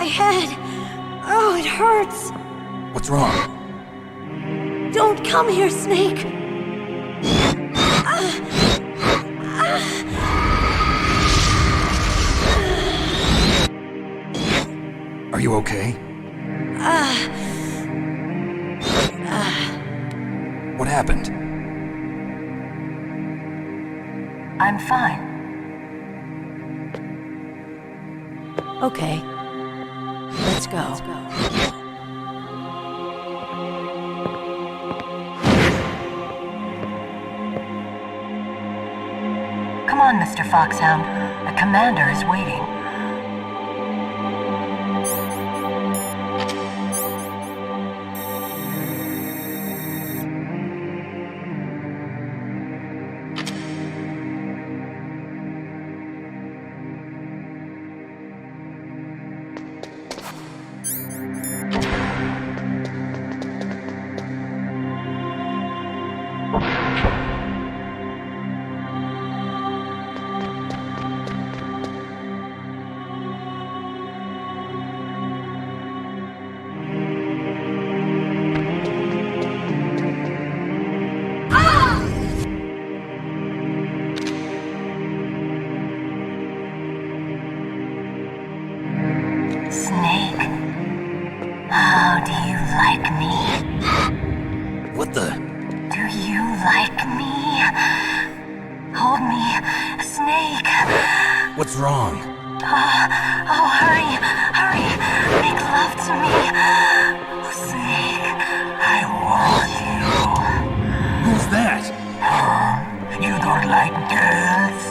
My head. Oh, it hurts. What's wrong? Don't come here, Snake. Are you okay? What happened? I'm fine. Okay. Let's go. Come on, Mr. Foxhound. The commander is waiting. Snake, how do you like me? What the? Do you like me? Hold me, Snake. What's wrong? Oh, hurry, hurry, make love to me. Oh, Snake, I want you. Who's that? You don't like girls?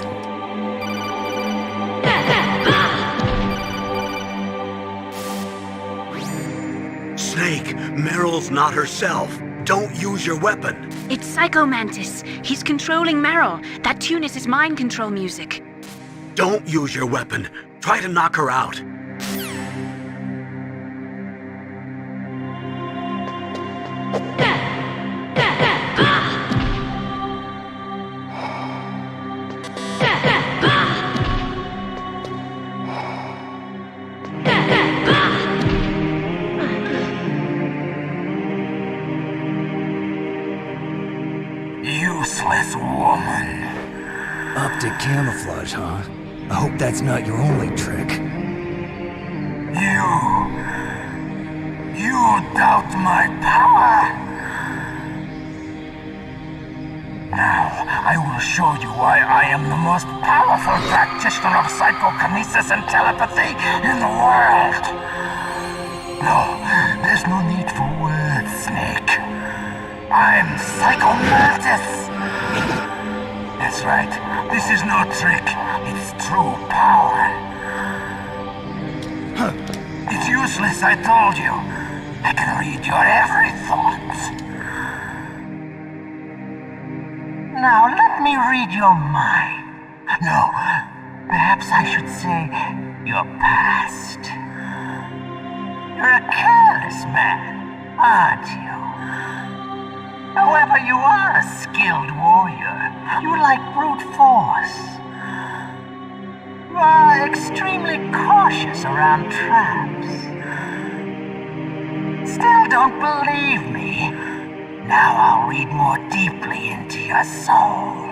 Snake, Meryl's not herself. Don't use your weapon. It's Psycho Mantis. He's controlling Meryl. That tune is his mind control music. Don't use your weapon. Try to knock her out. Useless woman. Optic camouflage, huh? I hope that's not your only trick. You doubt my power? Now, I will show you why I am the most powerful practitioner of psychokinesis and telepathy in the world. No, there's no need for words, Snake. I'm Psycho Mantis. That's right. This is no trick. It's true power. It's useless, I told you. I can read your every thought. Now, let me read your mind. No, perhaps I should say your past. You're a careless man, aren't you? However, you are a skilled warrior. You like brute force. You are extremely cautious around traps. Still don't believe me? Now I'll read more deeply into your soul.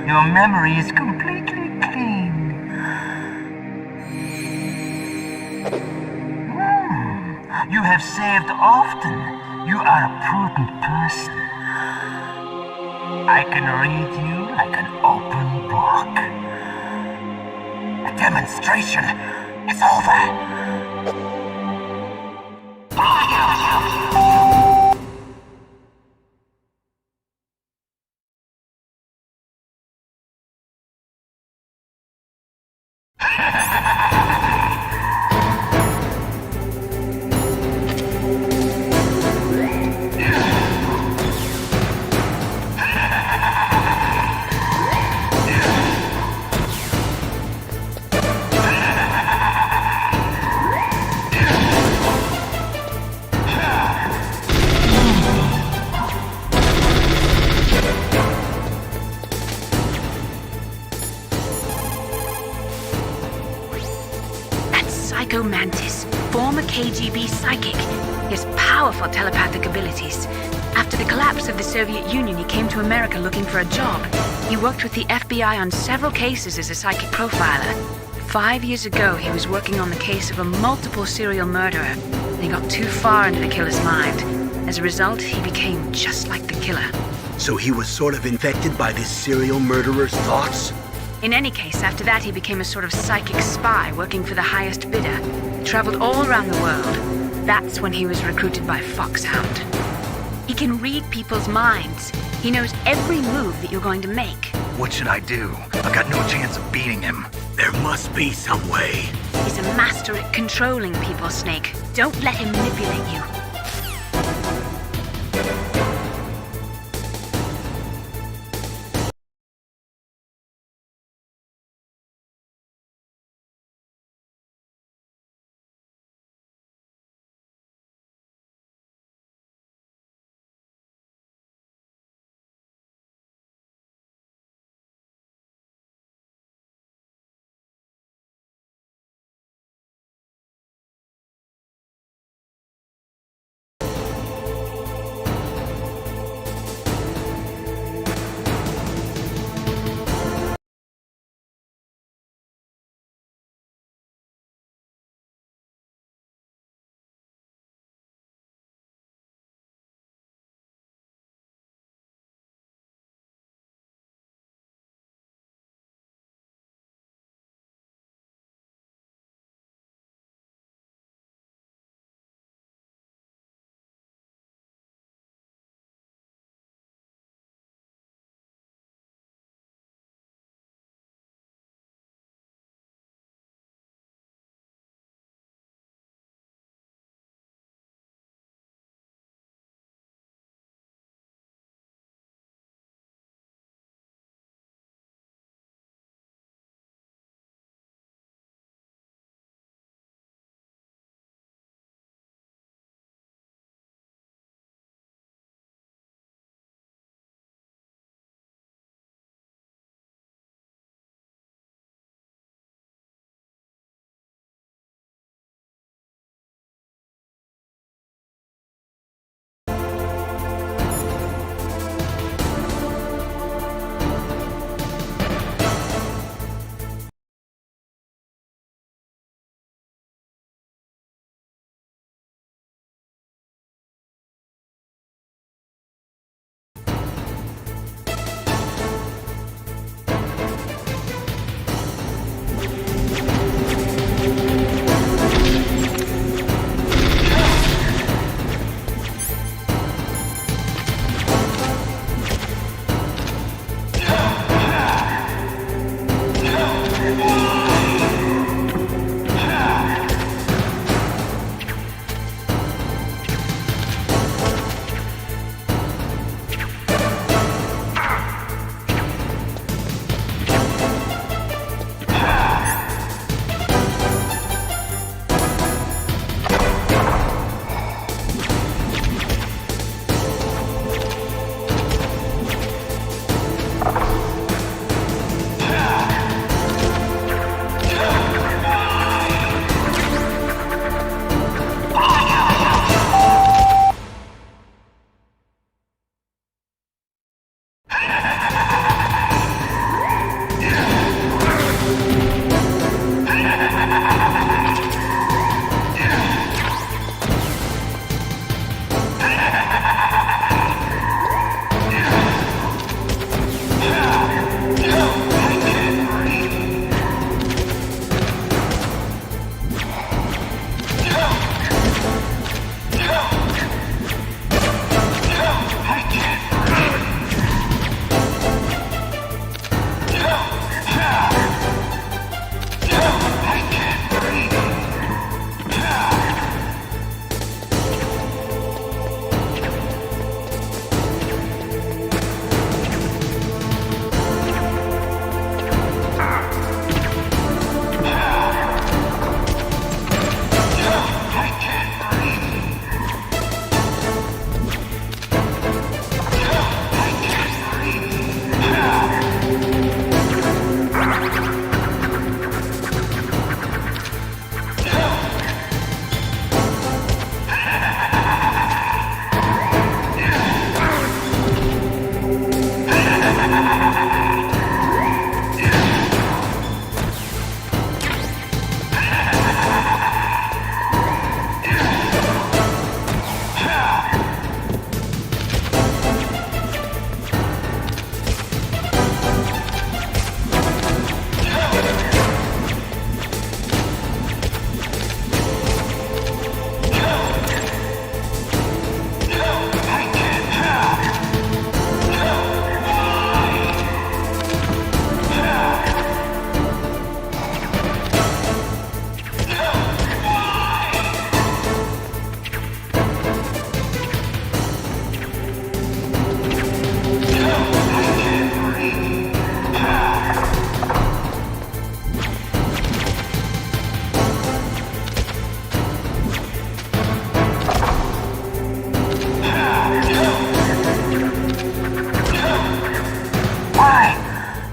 Your memory is completely clean. You have saved often. You are a prudent person. I can read you like an open book. The demonstration is over. KGB psychic. He has powerful telepathic abilities. After the collapse of the Soviet Union, he came to America looking for a job. He worked with the FBI on several cases as a psychic profiler. 5 years ago, he was working on the case of a multiple serial murderer. He got too far into the killer's mind. As a result, he became just like the killer. So he was sort of infected by this serial murderer's thoughts? In any case, after that, he became a sort of psychic spy working for the highest bidder. He traveled all around the world. That's when he was recruited by Foxhound. He can read people's minds. He knows every move that you're going to make. What should I do? I've got no chance of beating him. There must be some way. He's a master at controlling people, Snake. Don't let him manipulate you.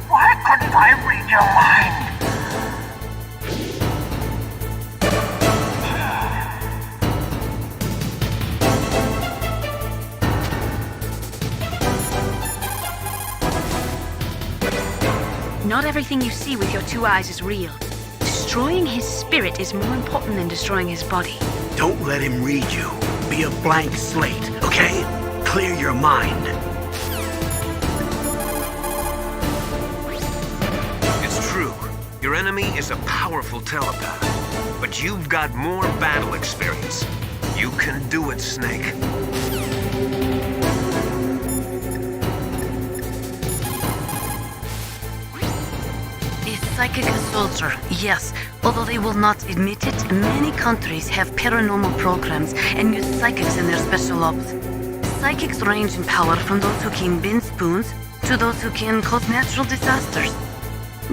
Why couldn't I read your mind? Not everything you see with your two eyes is real. Destroying his spirit is more important than destroying his body. Don't let him read you. Be a blank slate, okay? Clear your mind. It's true. Your enemy is a powerful telepath. But you've got more battle experience. You can do it, Snake. A psychic soldier, yes. Although they will not admit it, many countries have paranormal programs and use psychics in their special ops. Psychics range in power from those who can bend spoons to those who can cause natural disasters.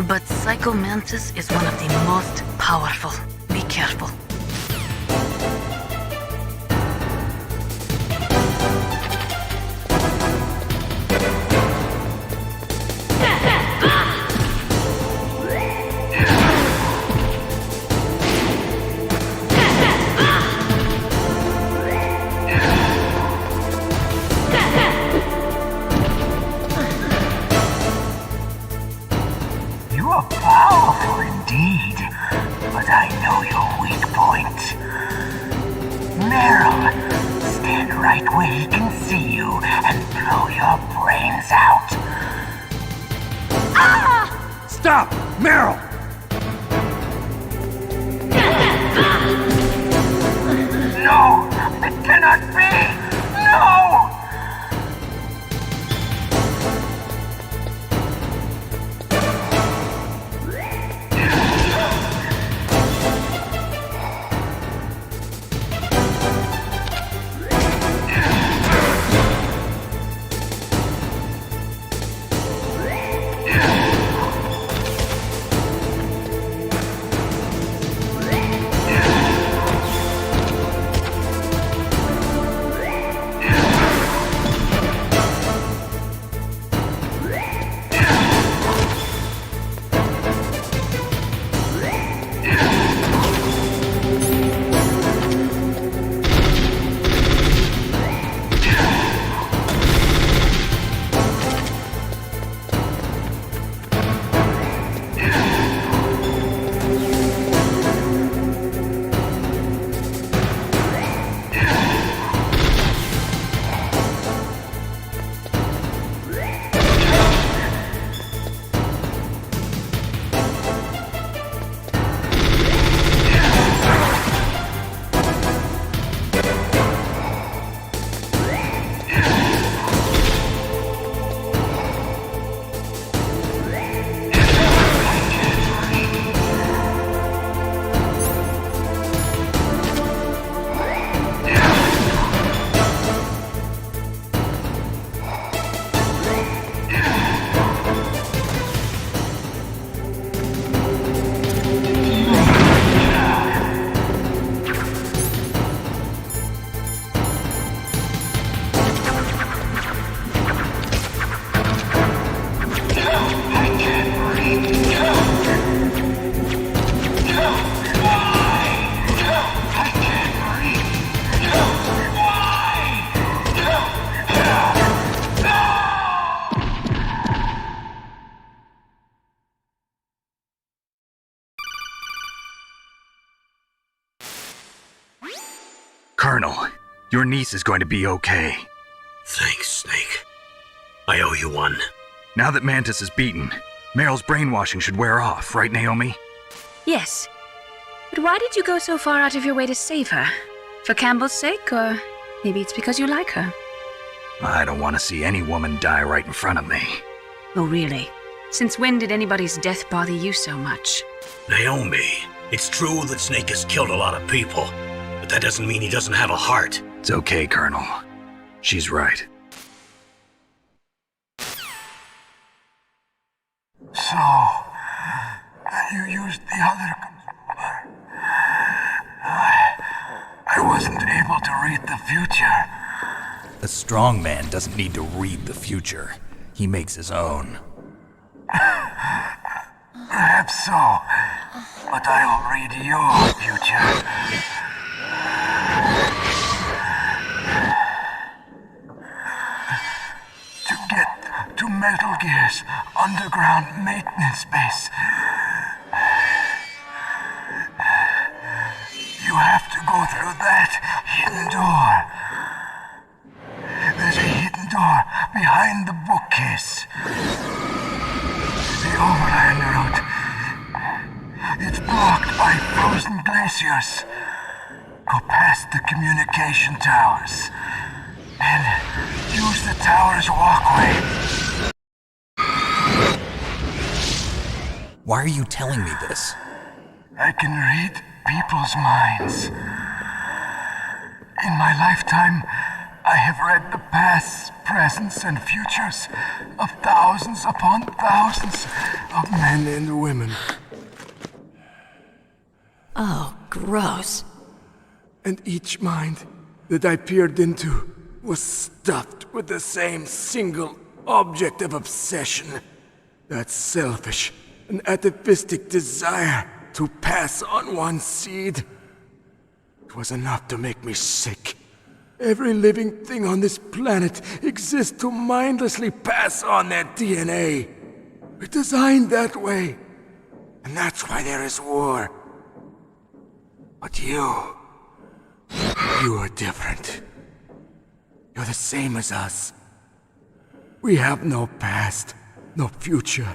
But Psycho Mantis is one of the most powerful. Be careful. You are powerful indeed, but I know your weak point. Meryl, stand right where he can see you and blow your brains out. Stop! Meryl! No! It cannot be! No! Colonel, your niece is going to be okay. Thanks, Snake. I owe you one. Now that Mantis is beaten, Meryl's brainwashing should wear off, right, Naomi? Yes. But why did you go so far out of your way to save her? For Campbell's sake, or maybe it's because you like her? I don't want to see any woman die right in front of me. Oh, really? Since when did anybody's death bother you so much? Naomi, it's true that Snake has killed a lot of people, but that doesn't mean he doesn't have a heart. It's okay, Colonel. She's right. So, you used the other... I wasn't able to read the future. A strong man doesn't need to read the future. He makes his own. Perhaps so, but I'll read your future. To get to Metal Gear's underground maintenance base, you have to go through that hidden door. There's a hidden door behind the bookcase. The overland route. It's blocked by frozen glaciers. Go past the communication towers. And use the tower's walkway. Why are you telling me this? I can read people's minds. In my lifetime, I have read the pasts, presents, and futures of thousands upon thousands of men and women. Oh, gross. And each mind that I peered into was stuffed with the same single object of obsession. That selfish and atavistic desire to pass on one seed. It was enough to make me sick. Every living thing on this planet exists to mindlessly pass on their DNA. We're designed that way. And that's why there is war. But you are different. You're the same as us. We have no past, no future.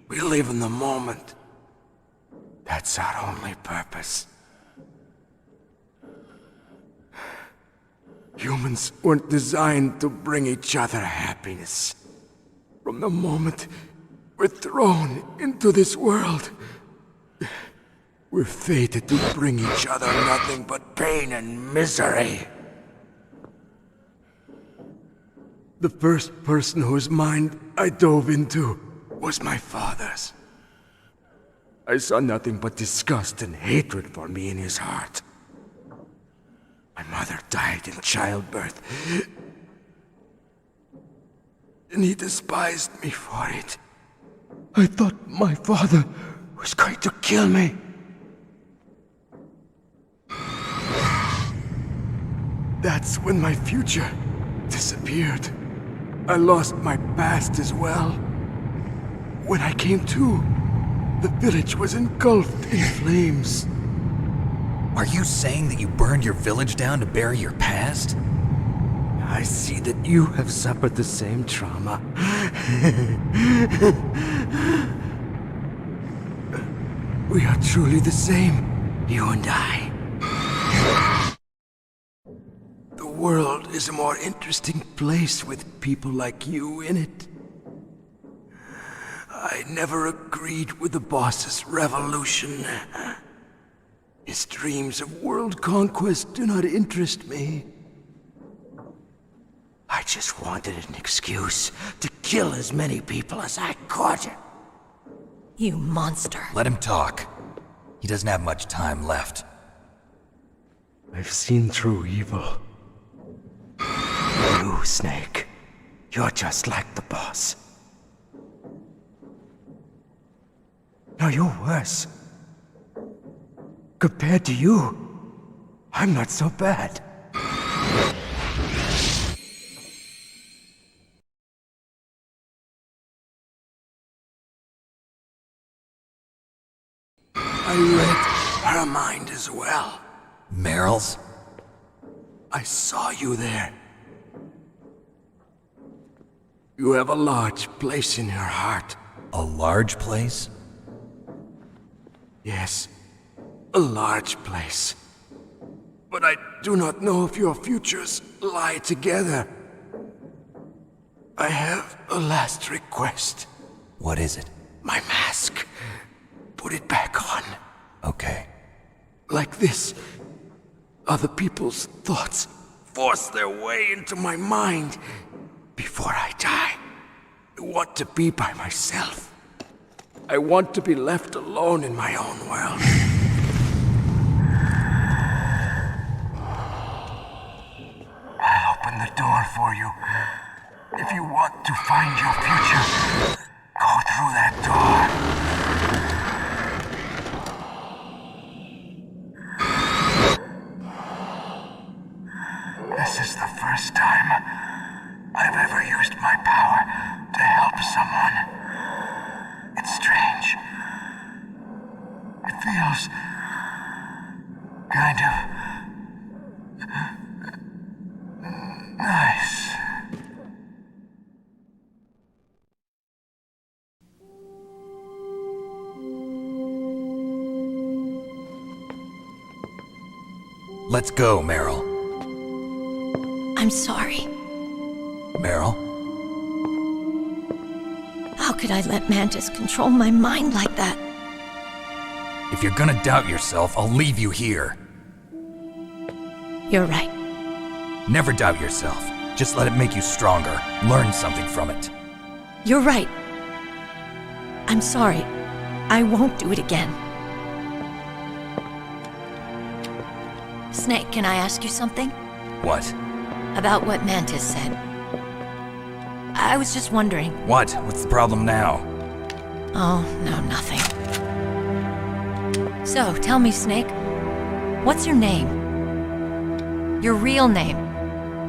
We live in the moment. That's our only purpose. Humans weren't designed to bring each other happiness. From the moment we're thrown into this world, we're fated to bring each other nothing but pain and misery. The first person whose mind I dove into was my father's. I saw nothing but disgust and hatred for me in his heart. My mother died in childbirth, and he despised me for it. I thought my father was going to kill me. That's when my future disappeared. I lost my past as well. When I came to, the village was engulfed in flames. Are you saying that you burned your village down to bury your past? I see that you have suffered the same trauma. We are truly the same, you and I. The world is a more interesting place with people like you in it. I never agreed with the boss's revolution. His dreams of world conquest do not interest me. I just wanted an excuse to kill as many people as I could. You monster. Let him talk. He doesn't have much time left. I've seen through evil. You, Snake, you're just like the boss. No, you're worse. Compared to you, I'm not so bad. I read her mind as well. Meryl's? I saw you there. You have a large place in your heart. A large place? Yes, a large place. But I do not know if your futures lie together. I have a last request. What is it? My mask. Put it back on. Okay. Like this, other people's thoughts force their way into my mind. Before I die, I want to be by myself. I want to be left alone in my own world. I'll open the door for you. If you want to find your future, go through that door. This is the first time I've ever used my power to help someone. It's strange. It feels kind of nice. Let's go, Meryl. I'm sorry. Meryl? How could I let Mantis control my mind like that? If you're gonna doubt yourself, I'll leave you here. You're right. Never doubt yourself. Just let it make you stronger. Learn something from it. You're right. I'm sorry. I won't do it again. Snake, can I ask you something? What? About what Mantis said. I was just wondering. What? What's the problem now? Oh, no, nothing. So, tell me, Snake. What's your name? Your real name?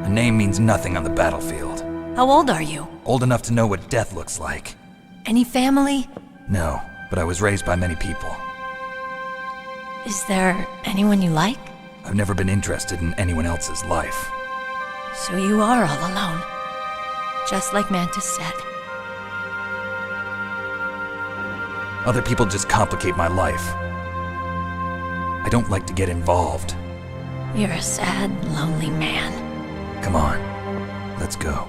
A name means nothing on the battlefield. How old are you? Old enough to know what death looks like. Any family? No, but I was raised by many people. Is there anyone you like? I've never been interested in anyone else's life. So you are all alone. Just like Mantis said. Other people just complicate my life. I don't like to get involved. You're a sad, lonely man. Come on, let's go.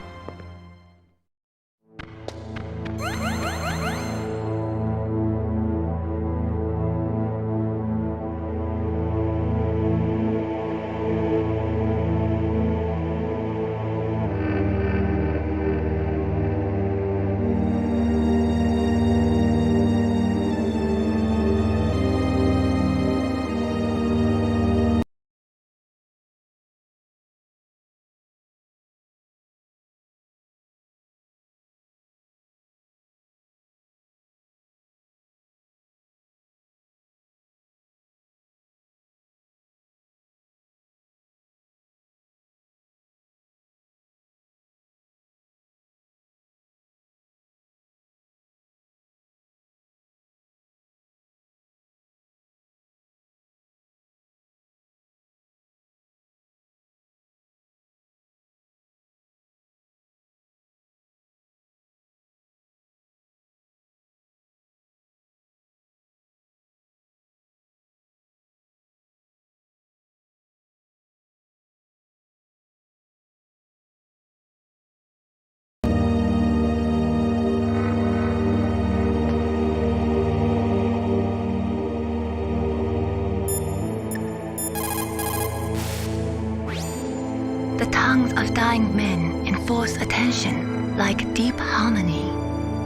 The tongues of dying men enforce attention, like deep harmony.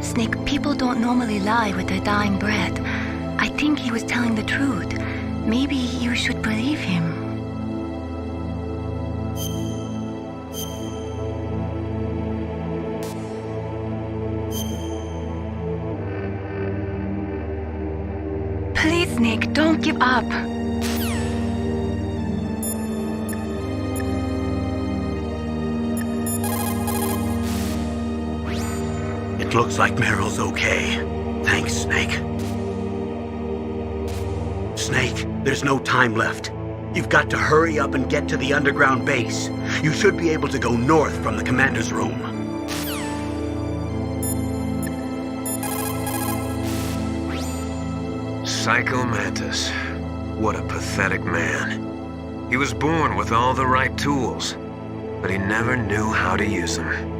Snake, people don't normally lie with their dying breath. I think he was telling the truth. Maybe you should believe him. Please, Snake, don't give up. It looks like Meryl's okay. Thanks, Snake. Snake, there's no time left. You've got to hurry up and get to the underground base. You should be able to go north from the commander's room. Psycho Mantis. What a pathetic man. He was born with all the right tools, but he never knew how to use them.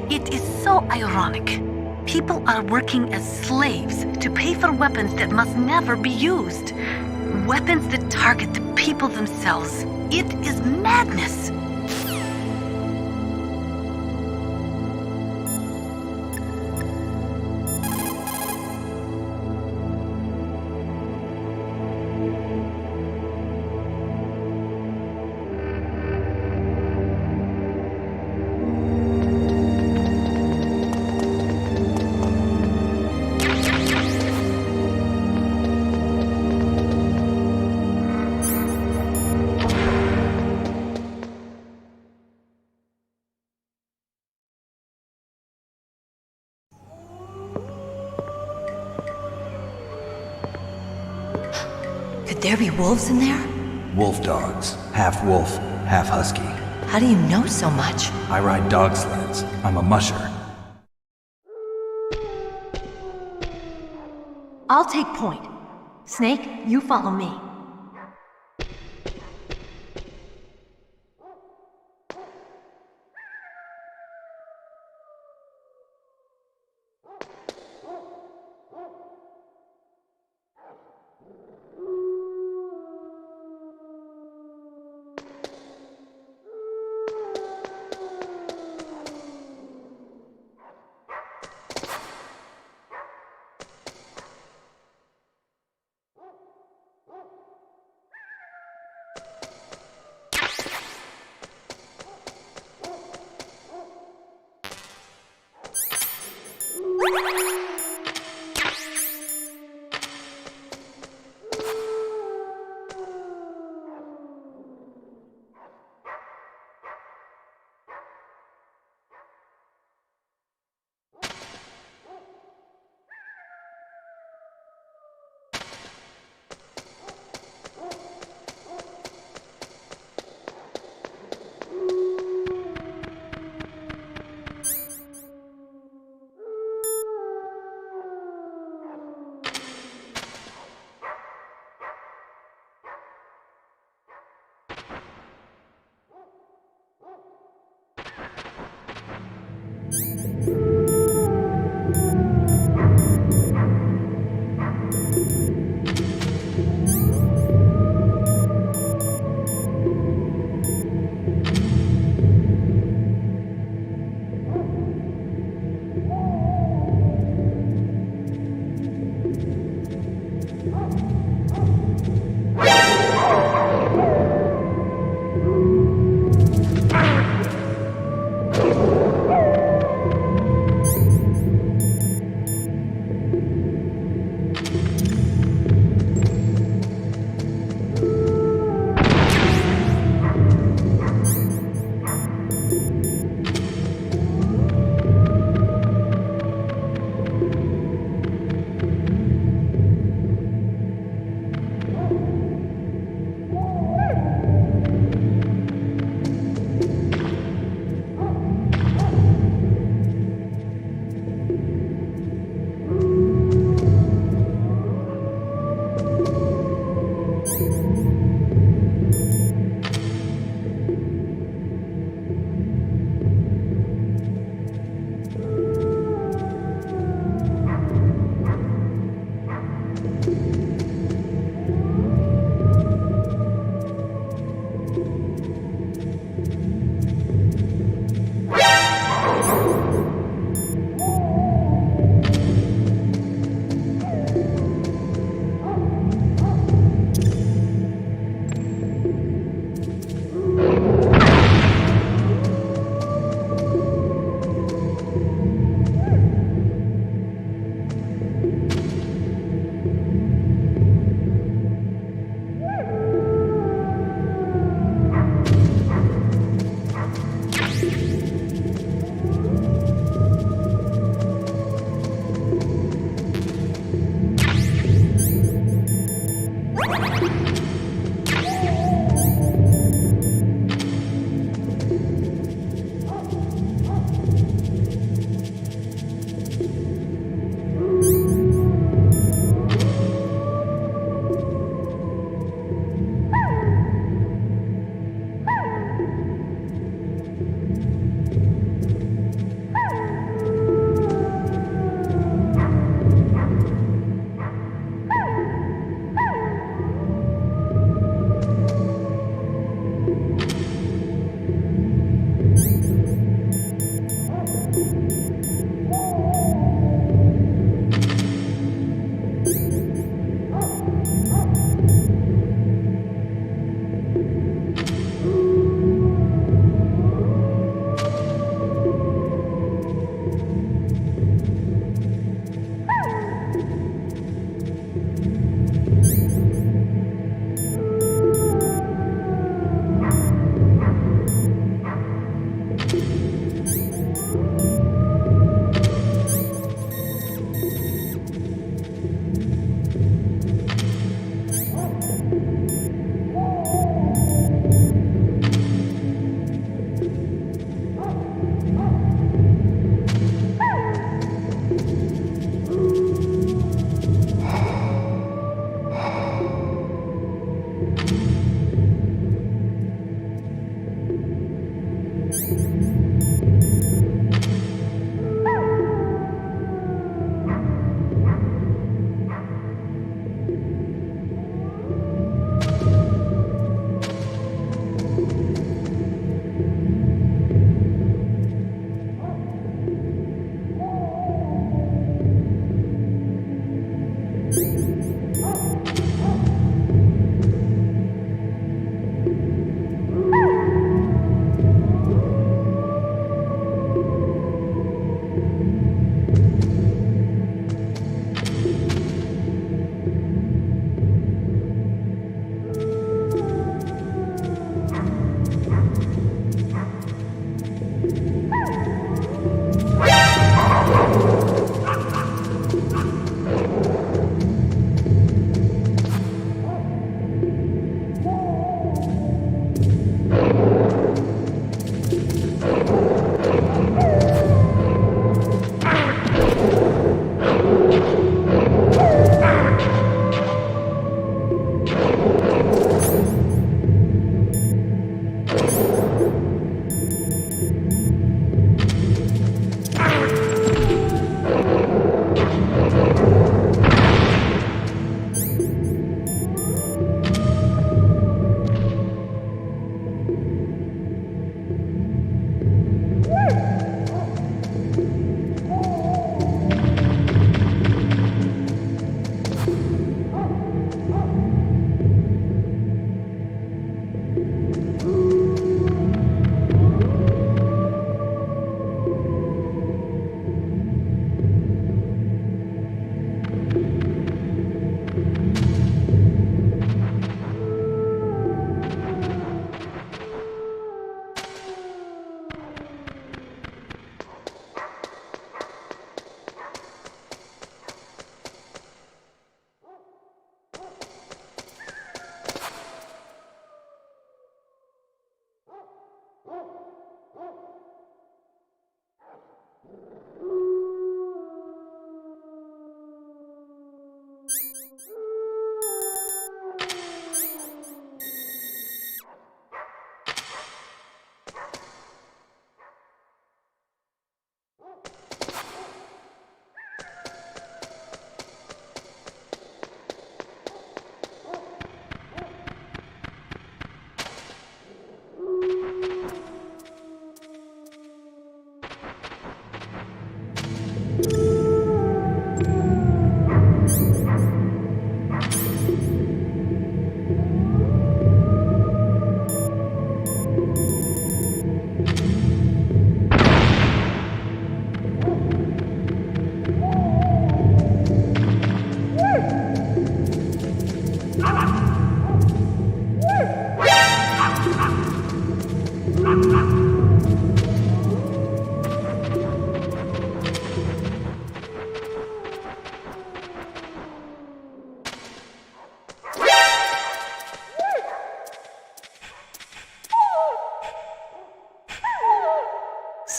It is so ironic. People are working as slaves to pay for weapons that must never be used. Weapons that target the people themselves. It is madness. Could there be wolves in there? Wolf dogs. Half wolf, half husky. How do you know so much? I ride dog sleds. I'm a musher. I'll take point. Snake, you follow me.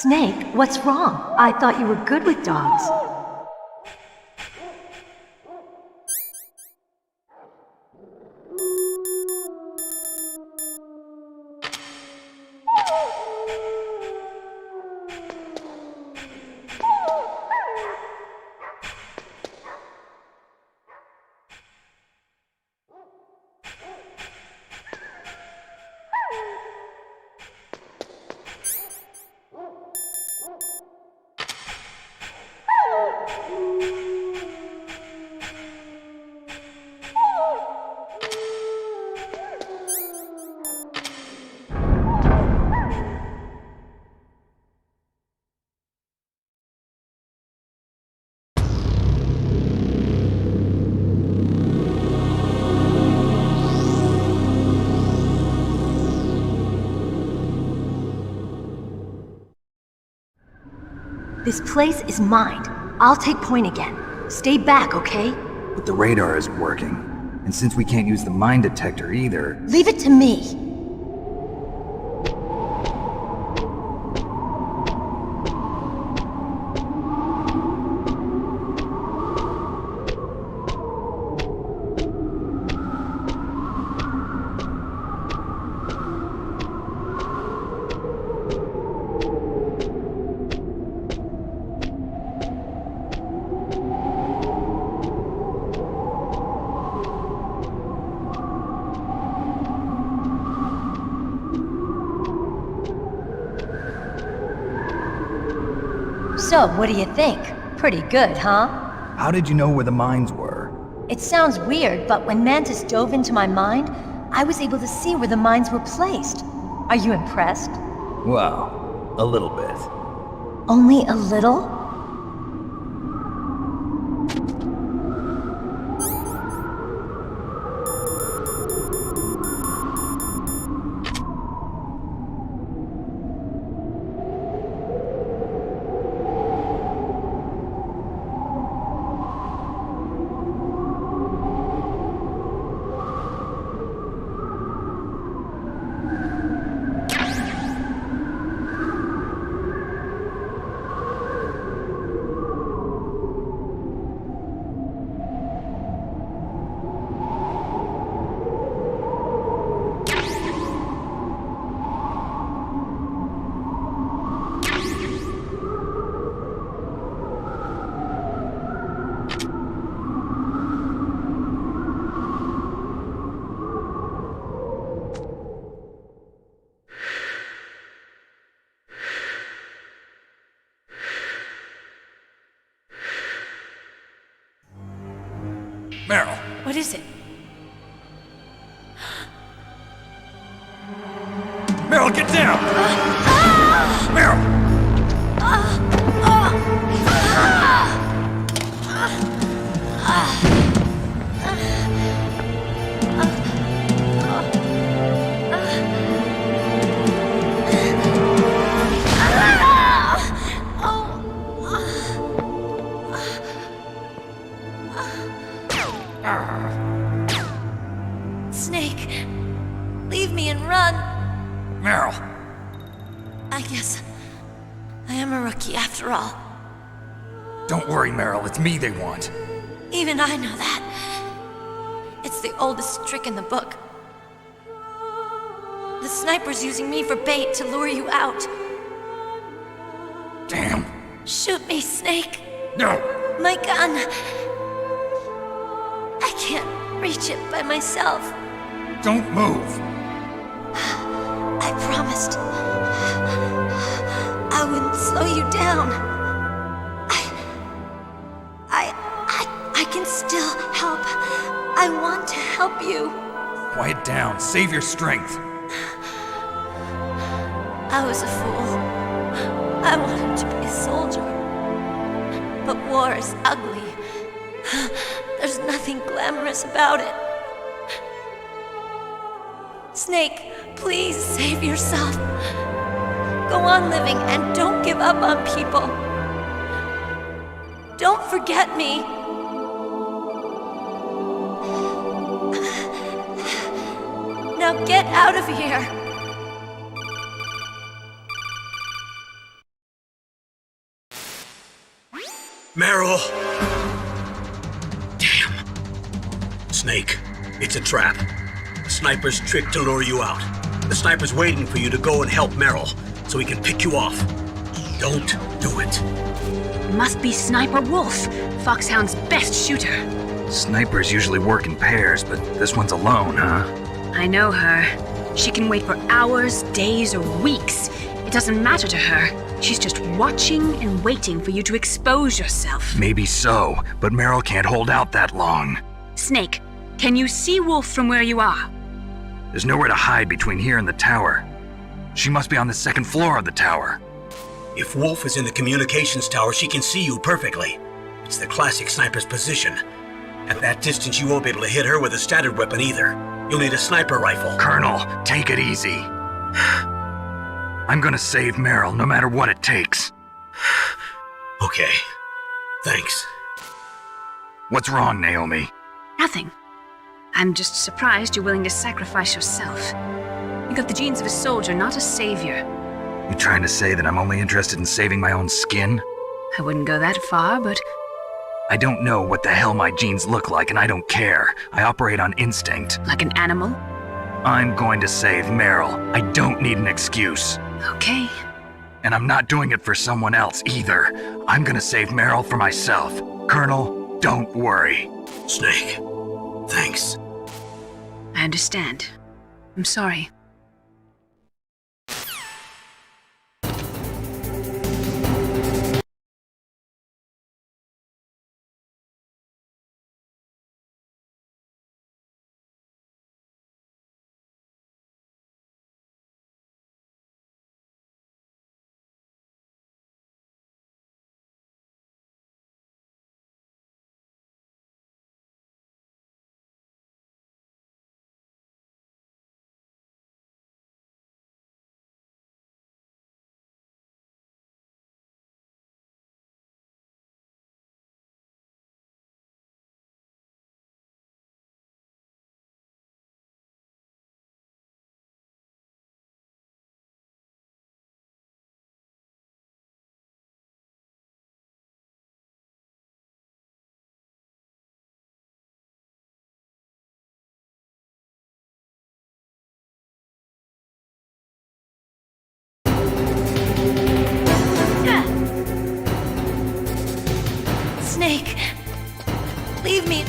Snake, what's wrong? I thought you were good with dogs. This place is mine. I'll take point again. Stay back, okay? But the radar isn't working. And since we can't use the mine detector either... Leave it to me. So, what do you think? Pretty good, huh? How did you know where the mines were? It sounds weird, but when Mantis dove into my mind, I was able to see where the mines were placed. Are you impressed? Well, a little bit. Only a little? Meryl! What is it? Meryl, get down! Meryl! Snake, leave me and run. Meryl! I guess I am a rookie after all. Don't worry, Meryl, it's me they want. Even I know that. It's the oldest trick in the book. The sniper's using me for bait to lure you out. Damn! Shoot me, Snake. No! My gun. I can't reach it by myself. Don't move! I promised. I wouldn't slow you down. I can still help. I want to help you. Quiet down, save your strength. I was a fool. I wanted to be a soldier. But war is ugly. There's nothing glamorous about it. Snake, please save yourself. Go on living and don't give up on people. Don't forget me. Now get out of here. Meryl! Damn. Snake, it's a trap. The sniper's trick to lure you out. The sniper's waiting for you to go and help Meryl, so he can pick you off. Don't do it. It must be Sniper Wolf, Foxhound's best shooter. Snipers usually work in pairs, but this one's alone, huh? I know her. She can wait for hours, days, or weeks. It doesn't matter to her. She's just watching and waiting for you to expose yourself. Maybe so, but Meryl can't hold out that long. Snake, can you see Wolf from where you are? There's nowhere to hide between here and the tower. She must be on the second floor of the tower. If Wolf is in the communications tower, she can see you perfectly. It's the classic sniper's position. At that distance, you won't be able to hit her with a standard weapon either. You'll need a sniper rifle. Colonel, take it easy. I'm gonna save Meryl no matter what it takes. Okay. Thanks. What's wrong, Naomi? Nothing. I'm just surprised you're willing to sacrifice yourself. You got the genes of a soldier, not a savior. You trying to say that I'm only interested in saving my own skin? I wouldn't go that far, but I don't know what the hell my genes look like, and I don't care. I operate on instinct. like an animal? I'm going to save Meryl. I don't need an excuse. Okay. And I'm not doing it for someone else either. I'm gonna save Meryl for myself. Colonel, don't worry. Snake, thanks. I understand. I'm sorry. Snake, leave me.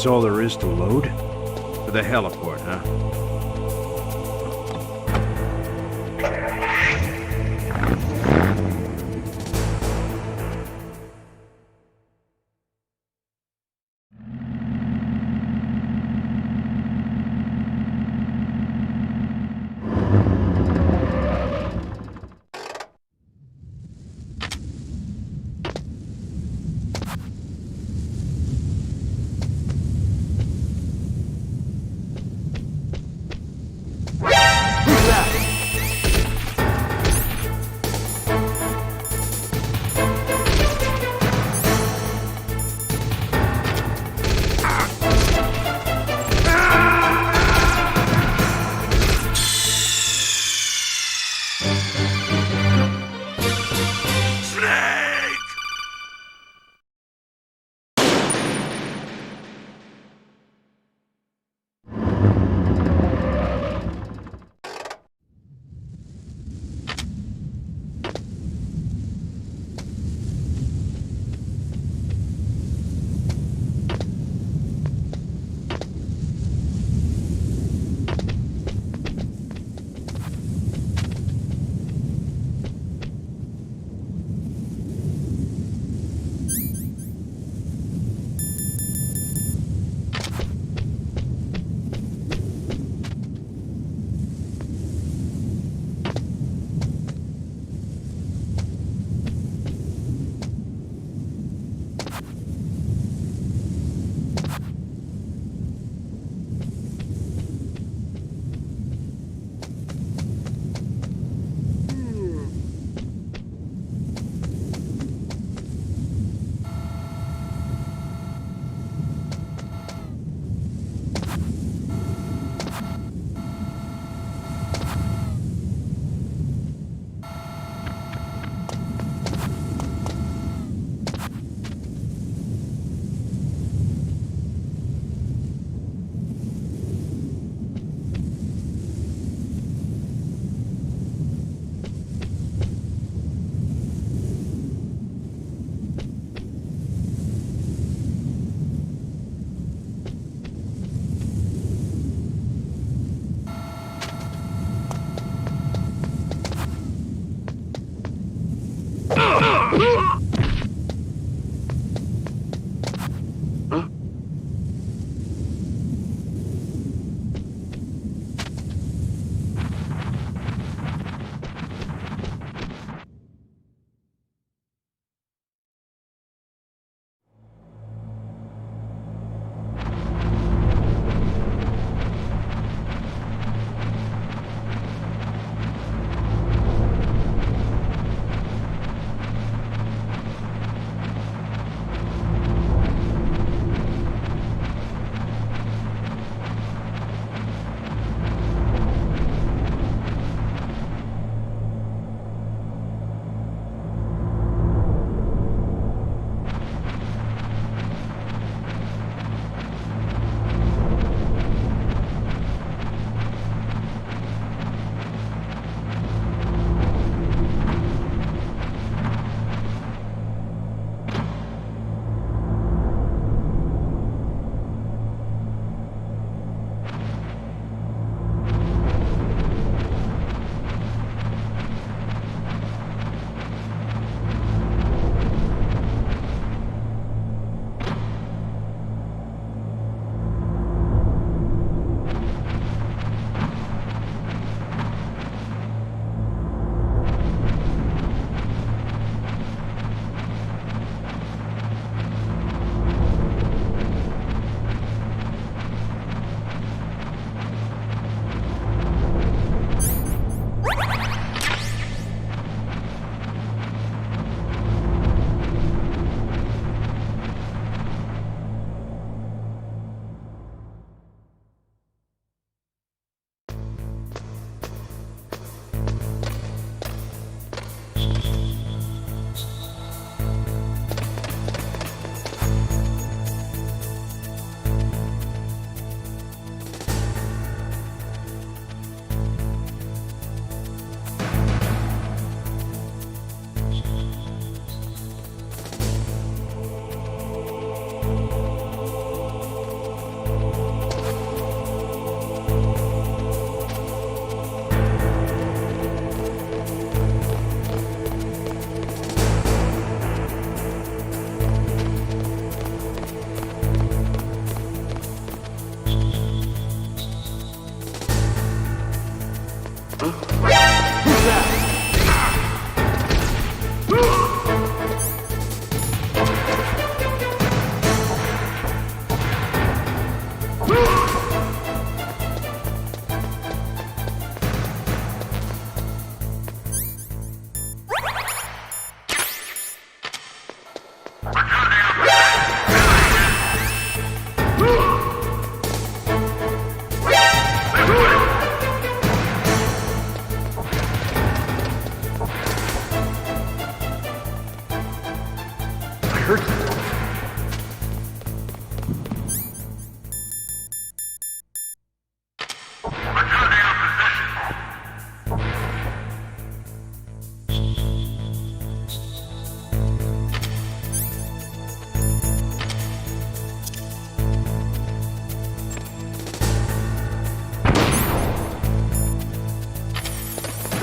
That's all there is to load? To the heliport, huh?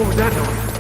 What was that noise?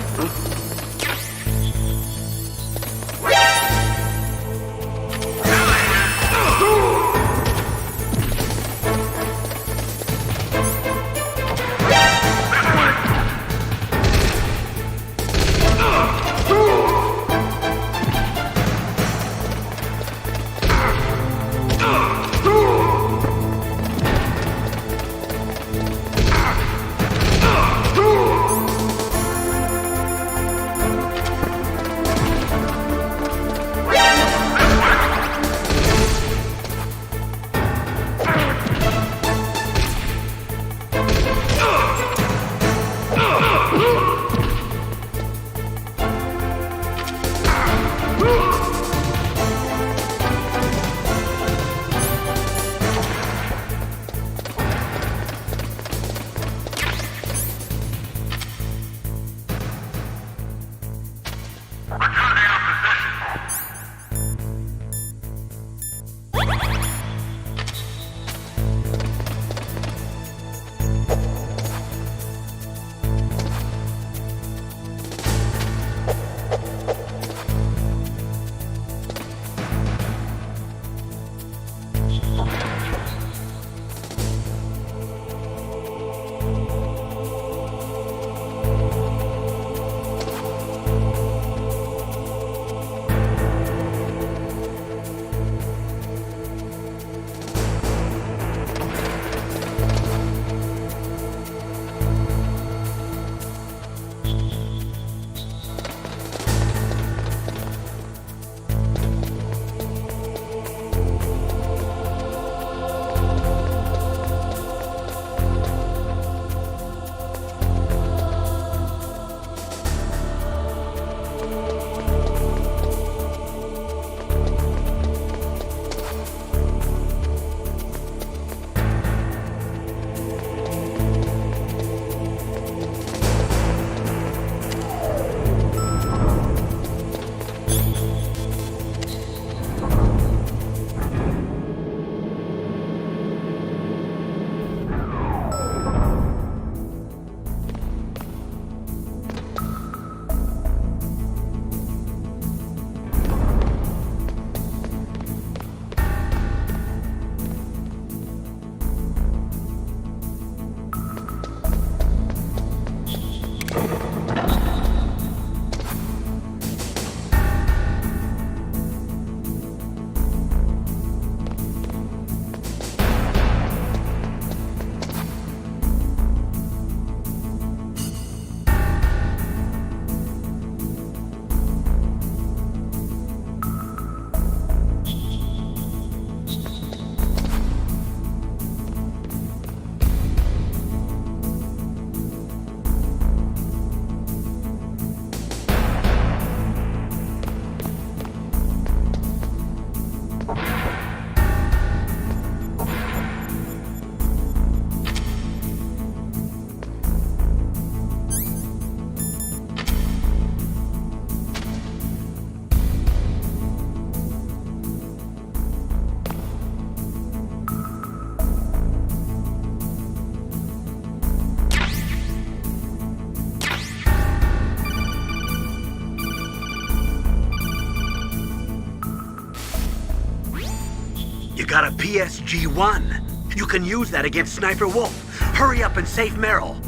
You got a PSG-1. You can use that against Sniper Wolf. Hurry up and save Merrill.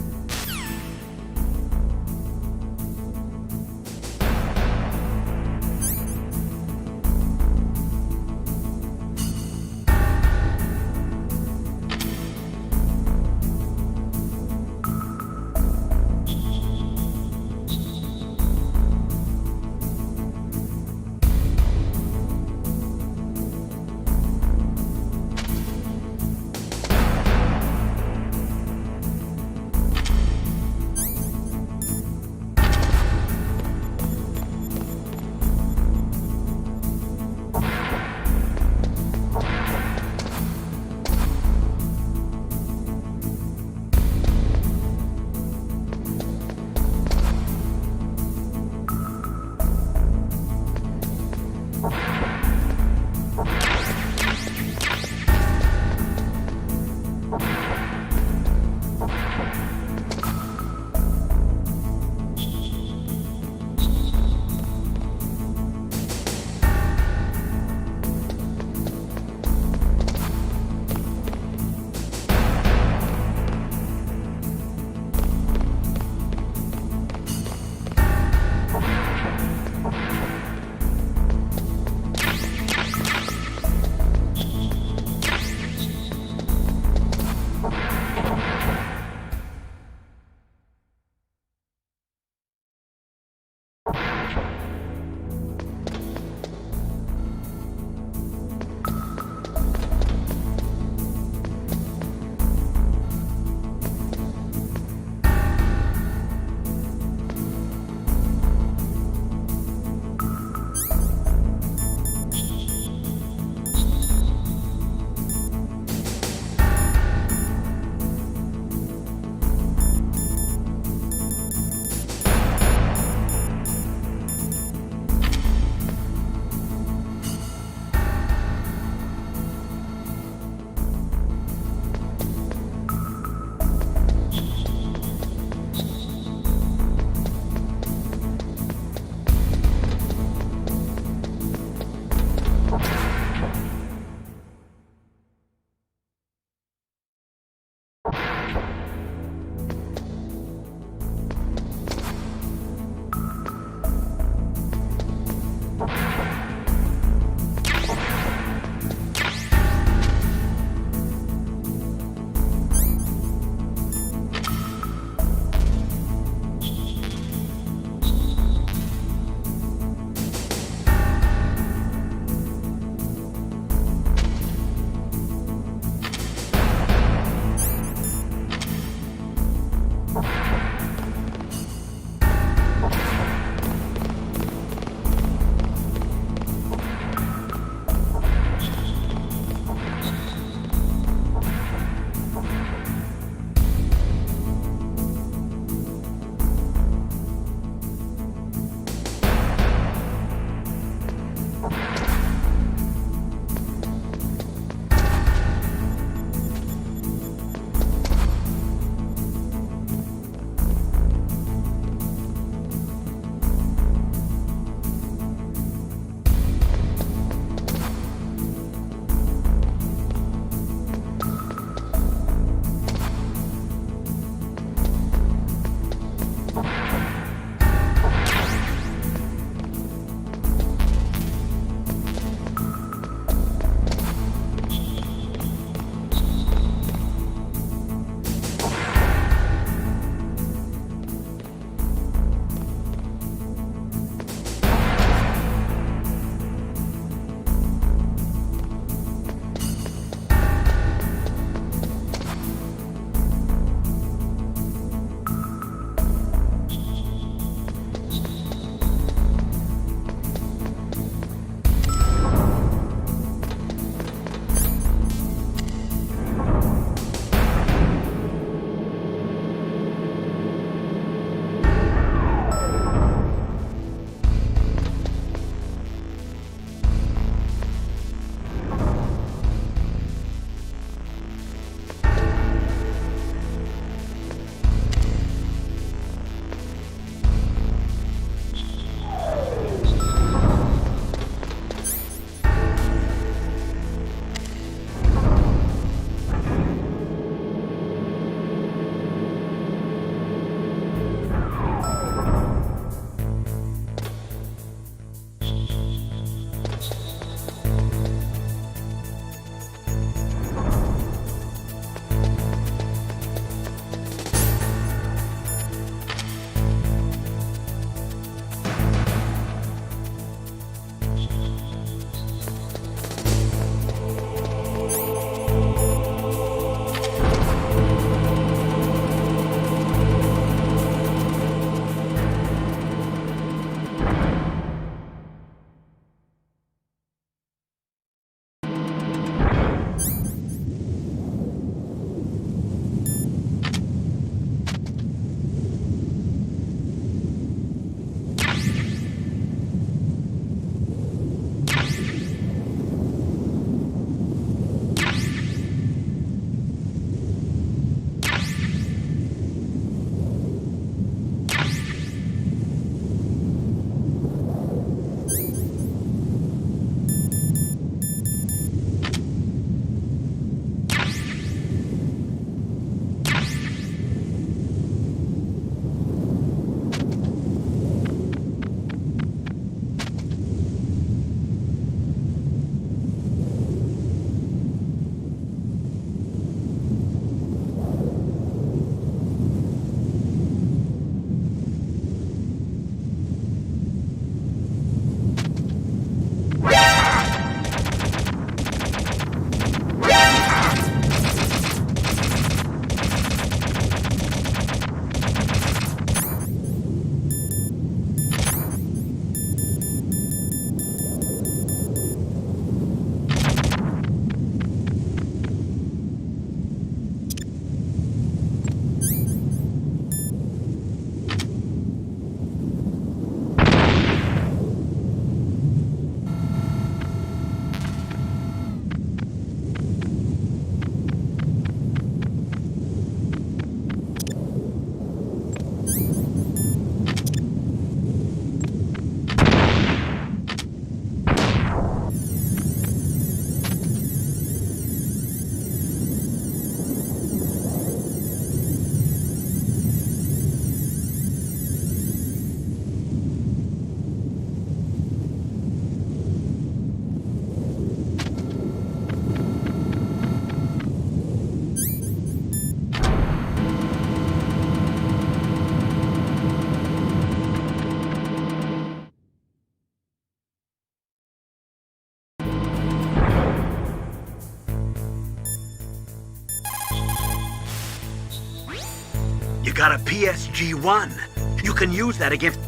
You got a PSG-1. You can use that against...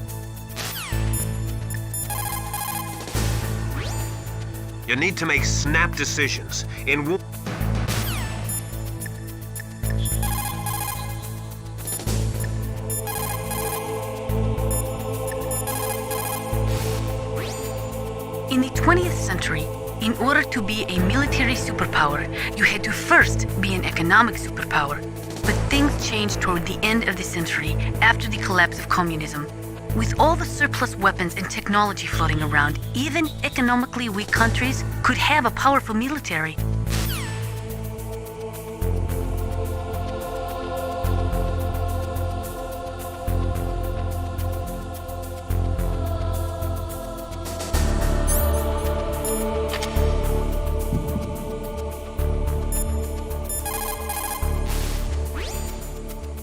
You need to make snap decisions. In the 20th century, in order to be a military superpower, you had to first be an economic superpower. But things changed toward the end of the century after the collapse of communism. With all the surplus weapons and technology floating around, even economically weak countries could have a powerful military.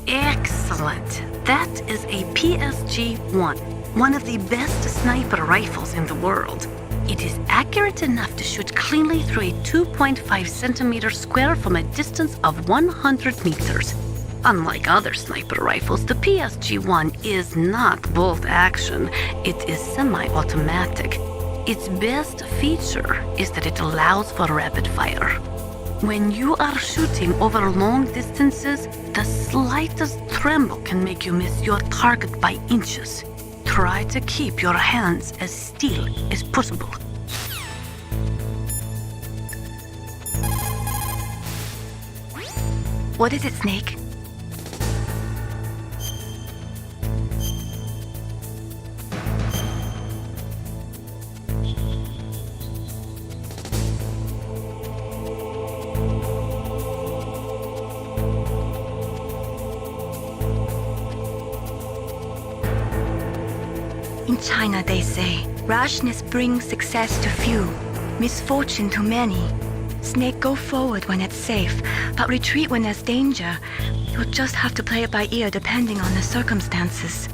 Excellent. That is a PSG-1, one of the best sniper rifles in the world. It is accurate enough to shoot cleanly through a 2.5 centimeter square from a distance of 100 meters. Unlike other sniper rifles, the PSG-1 is not bolt action. It is semi-automatic. Its best feature is that it allows for rapid fire. When you are shooting over long distances, the slightest tremble can make you miss your target by inches. Try to keep your hands as still as possible. What is it, Snake? In China, they say, rashness brings success to few, misfortune to many. Snake, go forward when it's safe, but retreat when there's danger. You'll just have to play it by ear depending on the circumstances.